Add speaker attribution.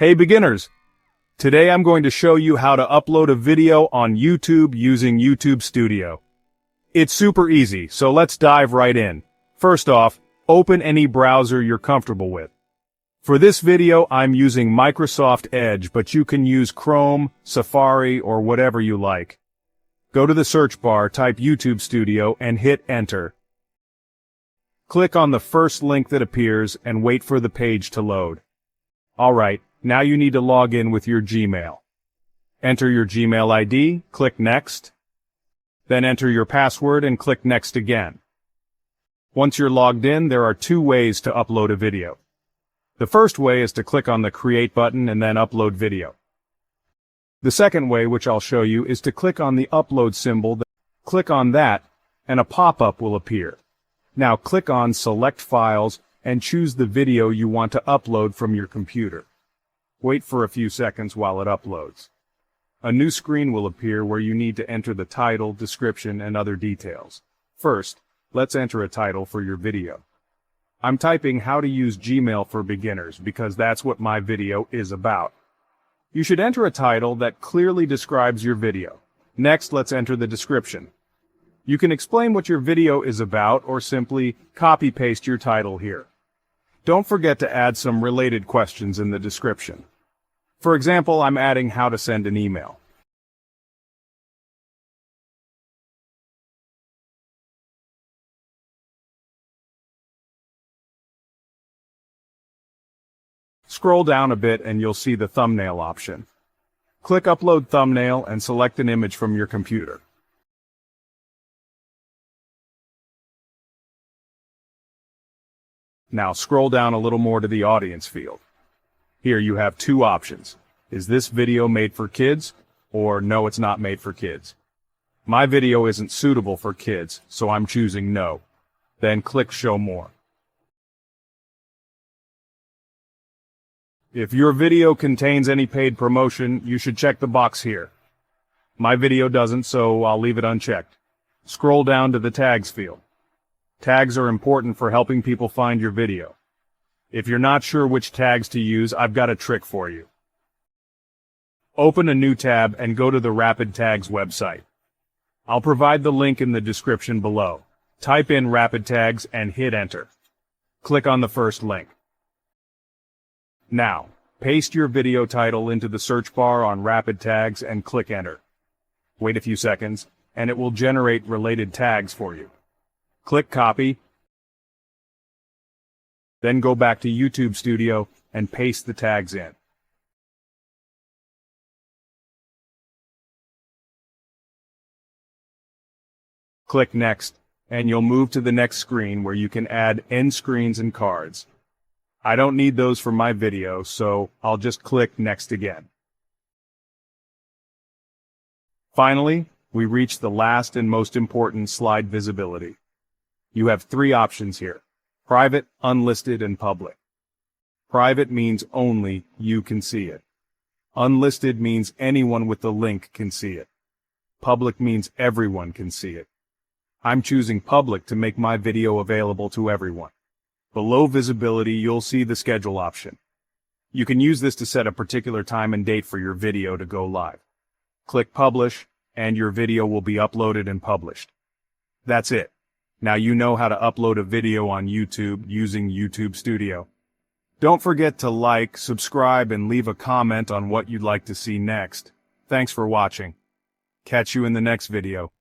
Speaker 1: Hey beginners! Today I'm going to show you how to upload a video on YouTube using YouTube Studio. It's super easy, so let's dive right in. First off, open any browser you're comfortable with. For this video I'm using Microsoft Edge, but you can use Chrome, Safari, or whatever you like. Go to the search bar, type YouTube Studio, and hit enter. Click on the first link that appears and wait for the page to load. Alright, now you need to log in with your Gmail. Enter your Gmail ID, click Next. Then enter your password and click Next again. Once you're logged in, there are two ways to upload a video. The first way is to click on the Create button and then Upload Video. The second way, which I'll show you, is to click on the Upload symbol. Click on that, and a pop-up will appear. Now click on Select Files and choose the video you want to upload from your computer. Wait for a few seconds while it uploads. A new screen will appear where you need to enter the title, description, and other details. First, let's enter a title for your video. I'm typing how to use Gmail for beginners because that's what my video is about. You should enter a title that clearly describes your video. Next, let's enter the description. You can explain what your video is about or simply copy-paste your title here. Don't forget to add some related questions in the description. For example, I'm adding how to send an email. Scroll down a bit and you'll see the thumbnail option. Click Upload Thumbnail and select an image from your computer. Now scroll down a little more to the audience field. Here you have two options. Is this video made for kids? Or no, it's not made for kids. My video isn't suitable for kids, so I'm choosing no. Then click Show More. If your video contains any paid promotion, you should check the box here. My video doesn't, so I'll leave it unchecked. Scroll down to the Tags field. Tags are important for helping people find your video. If you're not sure which tags to use, I've got a trick for you. Open a new tab and go to the Rapid Tags website. I'll provide the link in the description below. Type in Rapid Tags and hit enter. Click on the first link. Now, paste your video title into the search bar on Rapid Tags and click enter. Wait a few seconds, and it will generate related tags for you. Click Copy, then go back to YouTube Studio and paste the tags in. Click Next, and you'll move to the next screen where you can add end screens and cards. I don't need those for my video, so I'll just click Next again. Finally, we reach the last and most important slide: visibility. You have three options here: private, unlisted, and public. Private means only you can see it. Unlisted means anyone with the link can see it. Public means everyone can see it. I'm choosing public to make my video available to everyone. Below visibility, you'll see the schedule option. You can use this to set a particular time and date for your video to go live. Click Publish, and your video will be uploaded and published. That's it. Now you know how to upload a video on YouTube using YouTube Studio. Don't forget to like, subscribe, and leave a comment on what you'd like to see next. Thanks for watching. Catch you in the next video.